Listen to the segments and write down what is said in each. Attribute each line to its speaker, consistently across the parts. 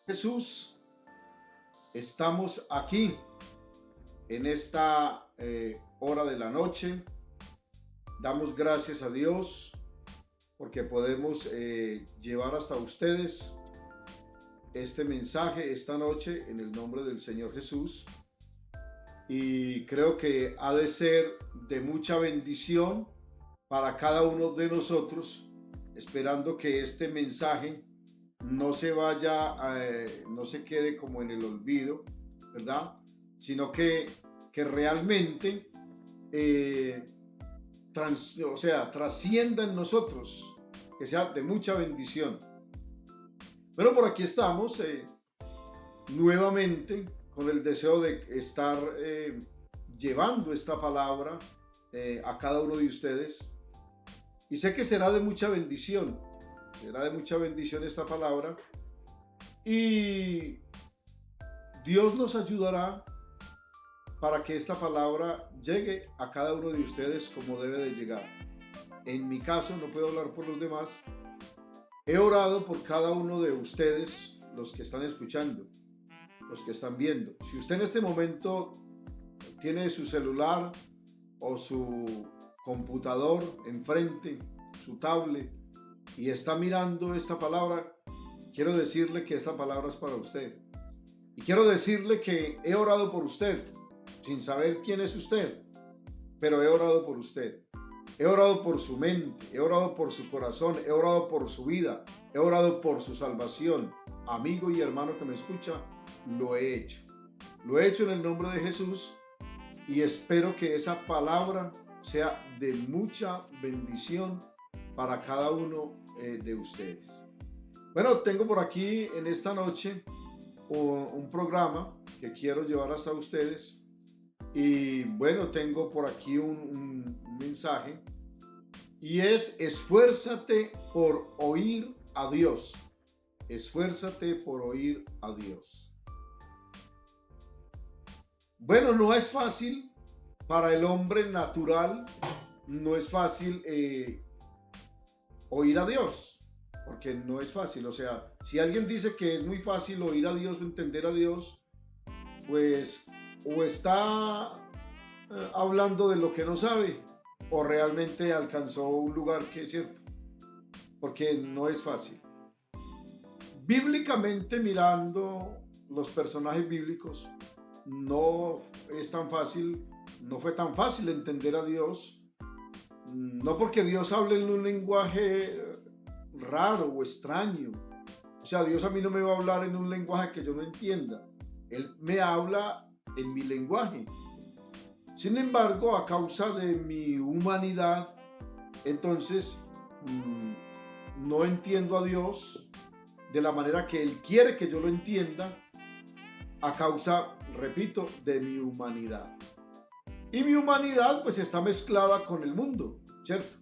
Speaker 1: Jesús, estamos aquí en esta hora de la noche. Damos gracias a Dios porque podemos llevar hasta ustedes este mensaje esta noche en el nombre del Señor Jesús. Y creo que ha de ser de mucha bendición para cada uno de nosotros, esperando que este mensaje no se vaya, no se quede como en el olvido, ¿verdad? Sino que realmente eh, trascienda en nosotros, que sea de mucha bendición. Bueno, por aquí estamos nuevamente con el deseo de estar llevando esta palabra a cada uno de ustedes. Y sé que será de mucha bendición esta palabra. Y Dios nos ayudará para que esta palabra llegue a cada uno de ustedes como debe de llegar. En mi caso, no puedo hablar por los demás. He orado por cada uno de ustedes, los que están escuchando, los que están viendo. Si usted en este momento tiene su celular o su computador enfrente, su tablet, y está mirando esta palabra, quiero decirle que esta palabra es para usted. Y quiero decirle que he orado por usted, sin saber quién es usted, pero he orado por usted. He orado por su mente, he orado por su corazón, he orado por su vida, he orado por su salvación. Amigo y hermano que me escucha, lo he hecho. Lo he hecho en el nombre de Jesús y espero que esa palabra sea de mucha bendición para cada uno de ustedes. Bueno, tengo por aquí en esta noche un programa que quiero llevar hasta ustedes. Y bueno, tengo por aquí un mensaje y es: esfuérzate por oír a Dios. Esfuérzate por oír a Dios. Bueno, no es fácil para el hombre natural, no es fácil oír a Dios, porque no es fácil. O sea, si alguien dice que es muy fácil oír a Dios o entender a Dios, pues o está hablando de lo que no sabe o realmente alcanzó un lugar que es cierto, porque no es fácil. Bíblicamente mirando los personajes bíblicos, no es tan fácil, no fue tan fácil entender a Dios, no porque Dios hable en un lenguaje raro o extraño. O sea, Dios a mí no me va a hablar en un lenguaje que yo no entienda. Él me habla en mi lenguaje. Sin embargo, a causa de mi humanidad, entonces no entiendo a Dios de la manera que Él quiere que yo lo entienda, a causa, repito, de mi humanidad. Y mi humanidad pues está mezclada con el mundo, ¿cierto?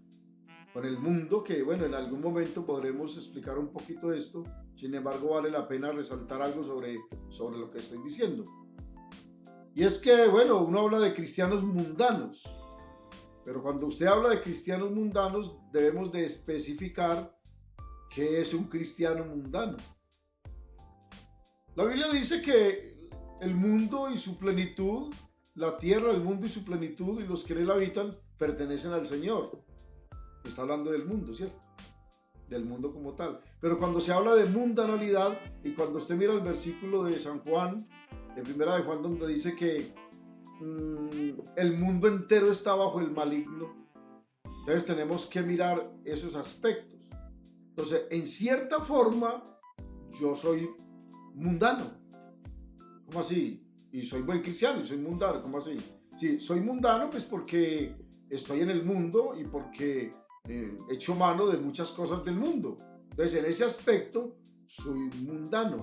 Speaker 1: Con el mundo que, bueno, en algún momento podremos explicar un poquito de esto. Sin embargo, vale la pena resaltar algo sobre lo que estoy diciendo. Y es que, bueno, uno habla de cristianos mundanos, pero cuando usted habla de cristianos mundanos, debemos de especificar qué es un cristiano mundano. La Biblia dice que el mundo y su plenitud, la tierra, el mundo y su plenitud y los que en él habitan pertenecen al Señor. Está hablando del mundo, ¿cierto? Del mundo como tal. Pero cuando se habla de mundanalidad y cuando usted mira el versículo de San Juan, de Primera de Juan, donde dice que el mundo entero está bajo el maligno, entonces tenemos que mirar esos aspectos. Entonces, en cierta forma, yo soy mundano. ¿Cómo así? Y soy buen cristiano y soy mundano. ¿Cómo así? Sí, soy mundano pues porque estoy en el mundo y porque echo mano de muchas cosas del mundo. Entonces, en ese aspecto, soy mundano,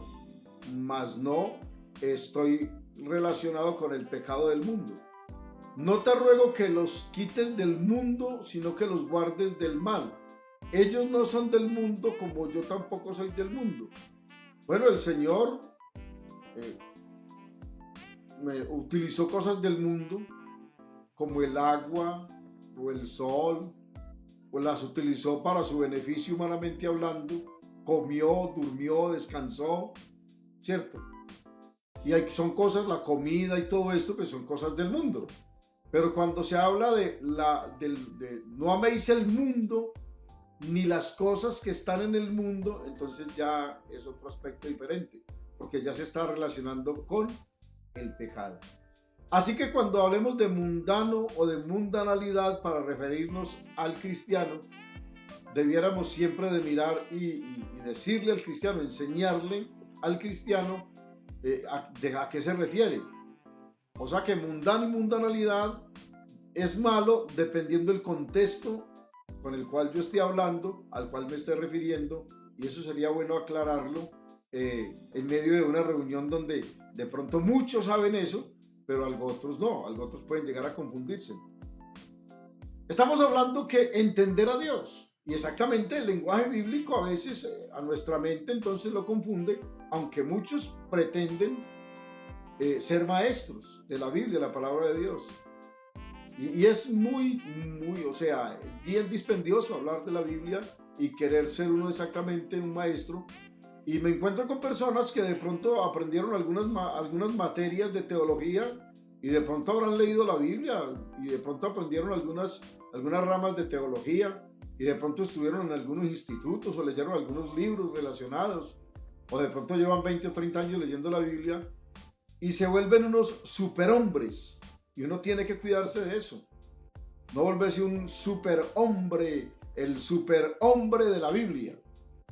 Speaker 1: mas no estoy relacionado con el pecado del mundo. No te ruego que los quites del mundo, sino que los guardes del mal. Ellos no son del mundo como yo tampoco soy del mundo. Bueno, el Señor eh, utilizó cosas del mundo como el agua o el sol, pues las utilizó para su beneficio humanamente hablando, comió, durmió, descansó, ¿cierto? Y son cosas, la comida y todo esto, pues son cosas del mundo. Pero cuando se habla de no améis el mundo, ni las cosas que están en el mundo, entonces ya es otro aspecto diferente, porque ya se está relacionando con el pecado. Así que cuando hablemos de mundano o de mundanalidad para referirnos al cristiano, debiéramos siempre de mirar y decirle al cristiano, enseñarle al cristiano a qué se refiere. O sea que mundano y mundanalidad es malo dependiendo del contexto con el cual yo esté hablando, al cual me esté refiriendo, y eso sería bueno aclararlo en medio de una reunión donde de pronto muchos saben eso, pero algo otros no, algo otros pueden llegar a confundirse. Estamos hablando que entender a Dios, y exactamente el lenguaje bíblico a veces a nuestra mente entonces lo confunde, aunque muchos pretenden ser maestros de la Biblia, la palabra de Dios. Y es muy, o sea, bien dispendioso hablar de la Biblia y querer ser uno exactamente un maestro. Y me encuentro con personas que de pronto aprendieron algunas materias de teología y de pronto habrán leído la Biblia y de pronto aprendieron algunas ramas de teología y de pronto estuvieron en algunos institutos o leyeron algunos libros relacionados o de pronto llevan 20 o 30 años leyendo la Biblia y se vuelven unos superhombres. Y uno tiene que cuidarse de eso. No volverse un superhombre, el superhombre de la Biblia.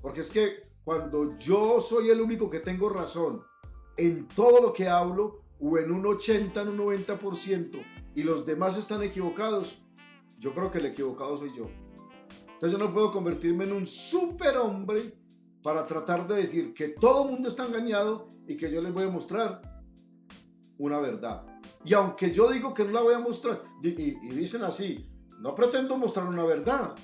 Speaker 1: Porque es que cuando yo soy el único que tengo razón en todo lo que hablo, o en un 80, en un 90%, y los demás están equivocados, yo creo que el equivocado soy yo. Entonces yo no puedo convertirme en un superhombre para tratar de decir que todo el mundo está engañado y que yo les voy a mostrar una verdad. Y aunque yo digo que no la voy a mostrar, y dicen así, no pretendo mostrar una verdad,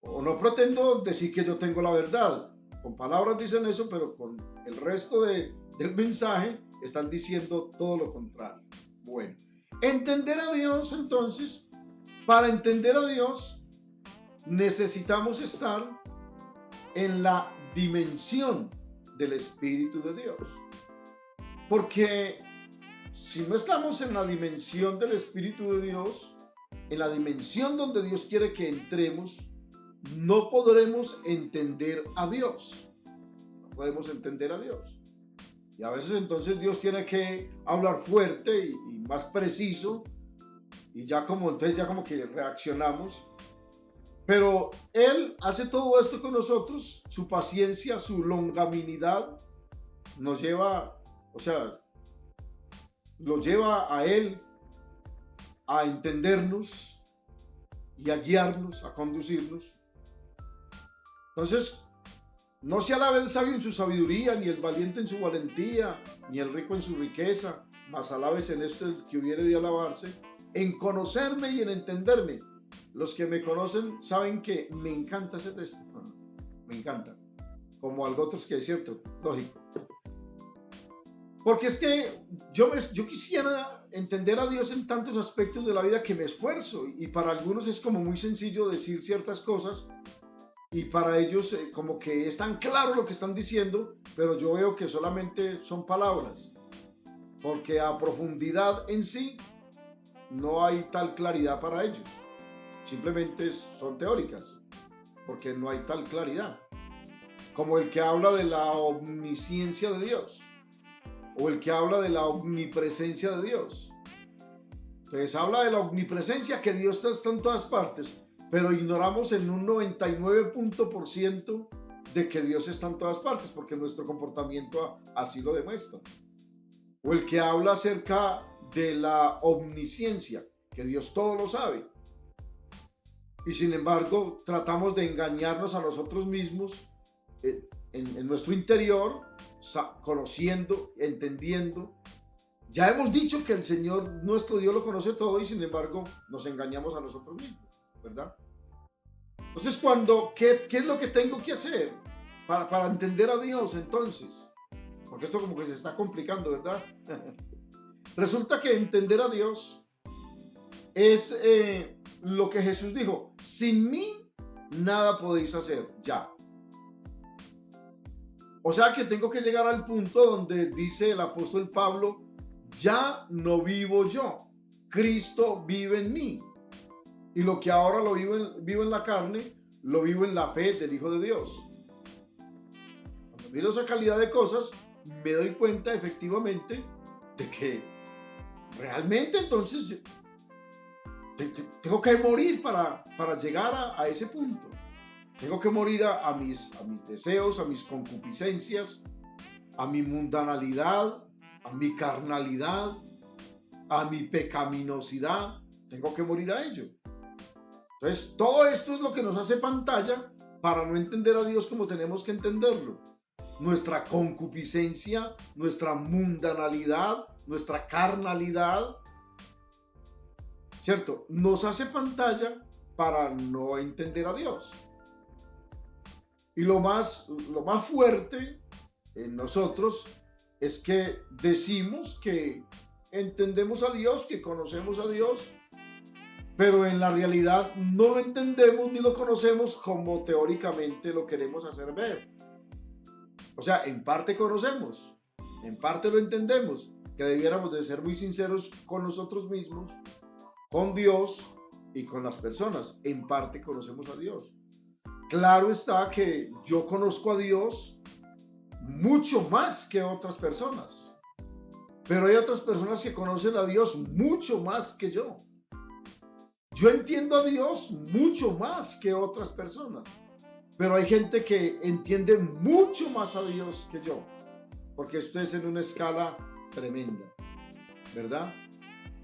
Speaker 1: o no pretendo decir que yo tengo la verdad. Con palabras dicen eso, pero con el resto del mensaje están diciendo todo lo contrario. Bueno, entender a Dios entonces, para entender a Dios, necesitamos estar en la dimensión del Espíritu de Dios. Porque si no estamos en la dimensión del Espíritu de Dios, en la dimensión donde Dios quiere que entremos, no podremos entender a Dios. No podemos entender a Dios. Y a veces entonces Dios tiene que hablar fuerte y más preciso, y entonces ya como que reaccionamos. Pero Él hace todo esto con nosotros, su paciencia, su longanimidad, nos lleva, o sea, lo lleva a Él a entendernos y a guiarnos, a conducirnos. Entonces, no se alabe el sabio en su sabiduría, ni el valiente en su valentía, ni el rico en su riqueza, mas alabes en esto el que hubiere de alabarse, en conocerme y en entenderme. Los que me conocen saben que me encanta ese texto, me encanta, como algo otros que es cierto, lógico. Porque es que yo quisiera entender a Dios en tantos aspectos de la vida que me esfuerzo, y para algunos es como muy sencillo decir ciertas cosas y para ellos como que es tan claro lo que están diciendo, pero yo veo que solamente son palabras, porque a profundidad en sí no hay tal claridad para ellos, simplemente son teóricas, porque no hay tal claridad, como el que habla de la omnisciencia de Dios, o el que habla de la omnipresencia de Dios. Entonces habla de la omnipresencia, que Dios está en todas partes, pero ignoramos en un 99% de que Dios está en todas partes, porque nuestro comportamiento así lo demuestra. O el que habla acerca de la omnisciencia, que Dios todo lo sabe. Y sin embargo, tratamos de engañarnos a nosotros mismos en nuestro interior, conociendo, entendiendo. Ya hemos dicho que el Señor, nuestro Dios, lo conoce todo, y sin embargo nos engañamos a nosotros mismos, ¿verdad? Entonces, ¿qué es lo que tengo que hacer para entender a Dios entonces? Porque esto como que se está complicando, ¿verdad? Resulta que entender a Dios es lo que Jesús dijo: sin mí nada podéis hacer, ya. O sea que tengo que llegar al punto donde dice el apóstol Pablo, ya no vivo yo, Cristo vive en mí. Y lo que ahora lo vivo en la carne, lo vivo en la fe del Hijo de Dios. Cuando miro esa calidad de cosas, me doy cuenta efectivamente de que realmente entonces tengo que morir para llegar a ese punto. Tengo que morir a mis deseos, a mis concupiscencias, a mi mundanalidad, a mi carnalidad, a mi pecaminosidad. Tengo que morir a ello. Entonces, todo esto es lo que nos hace pantalla para no entender a Dios como tenemos que entenderlo. Nuestra concupiscencia, nuestra mundanalidad, nuestra carnalidad, ¿cierto? Nos hace pantalla para no entender a Dios. Y lo más fuerte en nosotros es que decimos que entendemos a Dios, que conocemos a Dios, pero en la realidad no lo entendemos ni lo conocemos como teóricamente lo queremos hacer ver. O sea, en parte conocemos, en parte lo entendemos, que debiéramos de ser muy sinceros con nosotros mismos, con Dios y con las personas. En parte conocemos a Dios. Claro está que yo conozco a Dios mucho más que otras personas, pero hay otras personas que conocen a Dios mucho más que yo. Yo entiendo a Dios mucho más que otras personas, pero hay gente que entiende mucho más a Dios que yo, porque esto es en una escala tremenda, ¿verdad?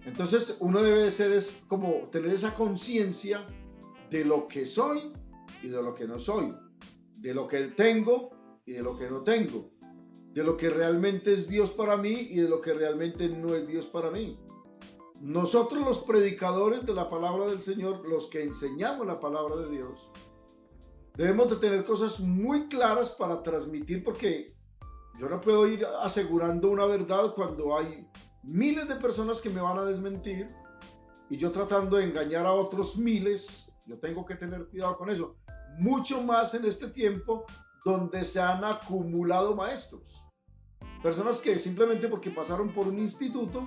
Speaker 1: Entonces uno debe ser es como tener esa conciencia de lo que soy y de lo que no soy, de lo que tengo y de lo que no tengo, de lo que realmente es Dios para mí y de lo que realmente no es Dios para mí. Nosotros los predicadores de la palabra del Señor, los que enseñamos la palabra de Dios, debemos de tener cosas muy claras para transmitir, porque yo no puedo ir asegurando una verdad cuando hay miles de personas que me van a desmentir y yo tratando de engañar a otros miles. Yo tengo que tener cuidado con eso. Mucho más en este tiempo donde se han acumulado maestros. Personas que simplemente porque pasaron por un instituto,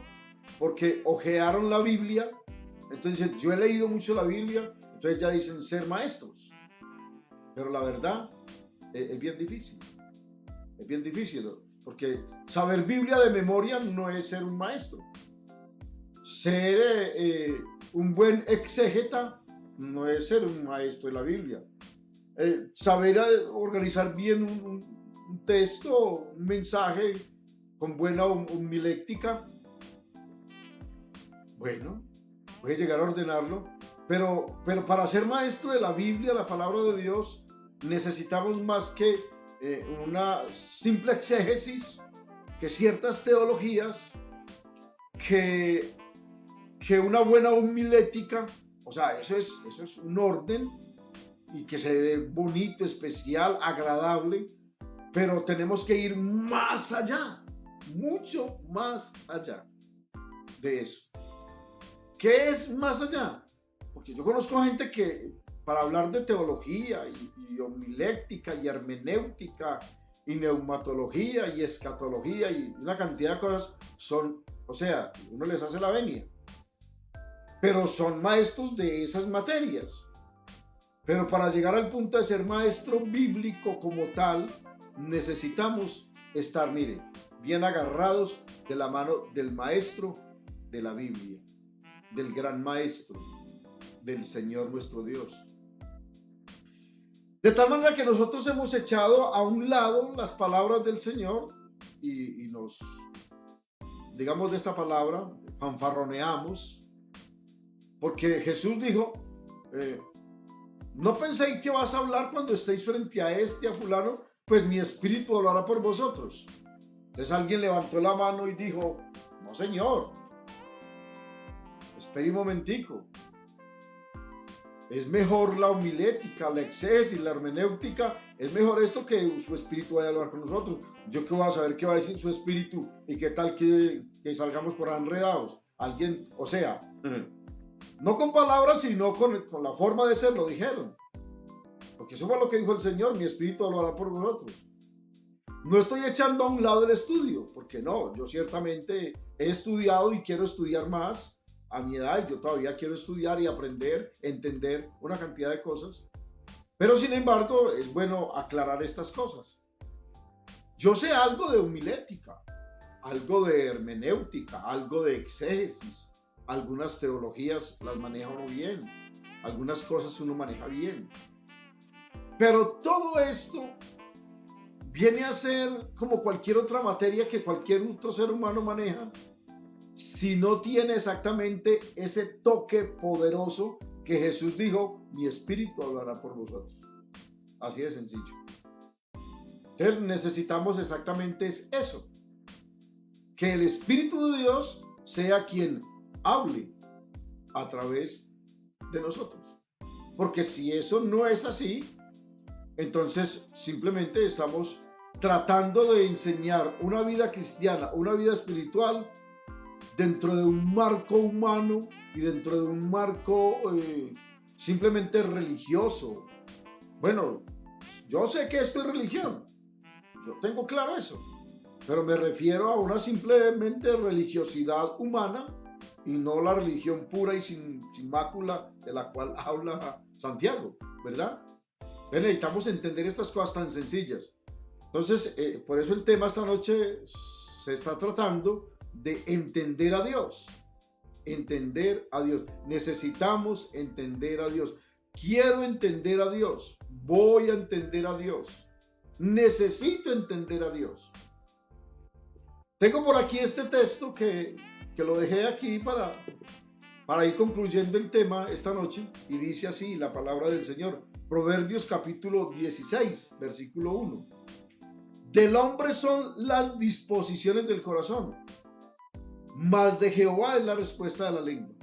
Speaker 1: porque ojearon la Biblia, entonces yo he leído mucho la Biblia, entonces ya dicen ser maestros. Pero la verdad es bien difícil. Es bien difícil, porque saber Biblia de memoria no es ser un maestro. Ser un buen exégeta no es ser un maestro de la Biblia. Saber organizar bien un texto, un mensaje con buena homilética, bueno, puede llegar a ordenarlo, pero para ser maestro de la Biblia, la palabra de Dios, necesitamos más que una simple exégesis, que ciertas teologías, que una buena homilética. O sea, eso es un orden y que se ve bonito, especial, agradable, pero tenemos que ir más allá, mucho más allá de eso. ¿Qué es más allá? Porque yo conozco gente que para hablar de teología y homilética y hermenéutica y neumatología y escatología y una cantidad de cosas son, o sea, uno les hace la venia, pero son maestros de esas materias. Pero para llegar al punto de ser maestro bíblico como tal, necesitamos estar, mire, bien agarrados de la mano del maestro de la Biblia, del gran maestro, del Señor nuestro Dios. De tal manera que nosotros hemos echado a un lado las palabras del Señor y nos, digamos de esta palabra, fanfarroneamos, porque Jesús dijo, no penséis que vas a hablar cuando estéis frente a a fulano, pues mi espíritu hablará por vosotros. Entonces alguien levantó la mano y dijo, no señor, espere un momentico. Es mejor la homilética, la exégesis, la hermenéutica, es mejor esto que su espíritu vaya a hablar con nosotros. Yo qué voy a saber qué va a decir su espíritu y qué tal que salgamos por enredados. Alguien, o sea, no con palabras, sino con la forma de ser, lo dijeron. Porque eso fue lo que dijo el Señor, mi espíritu hablará por vosotros. No estoy echando a un lado el estudio, porque no, yo ciertamente he estudiado y quiero estudiar más a mi edad. Yo todavía quiero estudiar y aprender, entender una cantidad de cosas. Pero sin embargo, es bueno aclarar estas cosas. Yo sé algo de homilética, algo de hermenéutica, algo de exégesis. Algunas teologías las maneja uno bien, algunas cosas uno maneja bien. Pero todo esto viene a ser como cualquier otra materia que cualquier otro ser humano maneja, si no tiene exactamente ese toque poderoso que Jesús dijo: mi espíritu hablará por vosotros. Así de sencillo. Entonces necesitamos exactamente eso, que el Espíritu de Dios sea quien hable a través de nosotros. Porque si eso no es así, entonces simplemente estamos tratando de enseñar una vida cristiana, una vida espiritual dentro de un marco humano y dentro de un marco simplemente religioso. Bueno, yo sé que esto es religión, yo tengo claro eso, pero me refiero a una simplemente religiosidad humana y no la religión pura y sin mácula de la cual habla Santiago, ¿verdad? Necesitamos entender estas cosas tan sencillas. Entonces, por eso el tema esta noche se está tratando de entender a Dios. Entender a Dios. Necesitamos entender a Dios. Quiero entender a Dios. Voy a entender a Dios. Necesito entender a Dios. Tengo por aquí este texto que lo dejé aquí para ir concluyendo el tema esta noche, y dice así la palabra del Señor. Proverbios capítulo 16, versículo 1. Del hombre son las disposiciones del corazón, mas de Jehová es la respuesta de la lengua.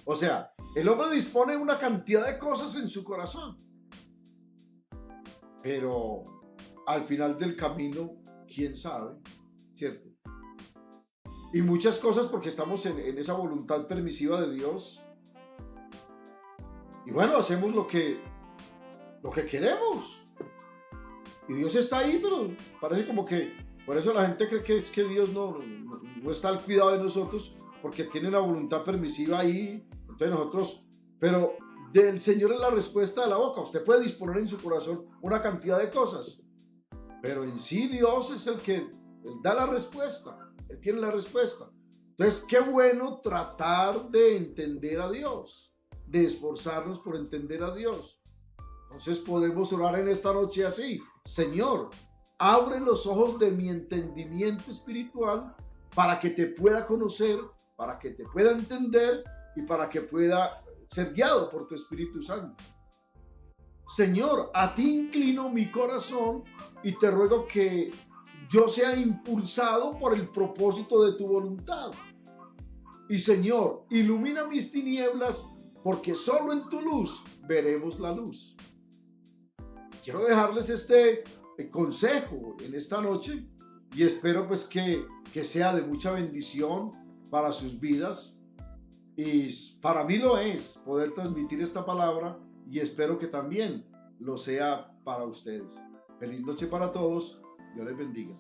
Speaker 1: O sea, el hombre dispone de una cantidad de cosas en su corazón, pero al final del camino, ¿quién sabe? ¿Cierto? Y muchas cosas porque estamos en esa voluntad permisiva de Dios. Y bueno, hacemos lo que queremos. Y Dios está ahí, pero parece como que, por eso la gente cree que es que Dios no está al cuidado de nosotros, porque tiene una voluntad permisiva ahí. Entonces nosotros, pero del Señor es la respuesta de la boca. Usted puede disponer en su corazón una cantidad de cosas, pero en sí Dios es el que Él da la respuesta. Él tiene la respuesta. Entonces, qué bueno tratar de entender a Dios, de esforzarnos por entender a Dios. Entonces podemos orar en esta noche así: Señor, abre los ojos de mi entendimiento espiritual para que te pueda conocer, para que te pueda entender y para que pueda ser guiado por tu Espíritu Santo. Señor, a ti inclino mi corazón y te ruego que yo sea impulsado por el propósito de tu voluntad. Y Señor, ilumina mis tinieblas, porque solo en tu luz veremos la luz. Quiero dejarles este consejo en esta noche y espero pues que sea de mucha bendición para sus vidas, y para mí lo es poder transmitir esta palabra, y espero que también lo sea para ustedes. Feliz noche para todos. Dios les bendiga.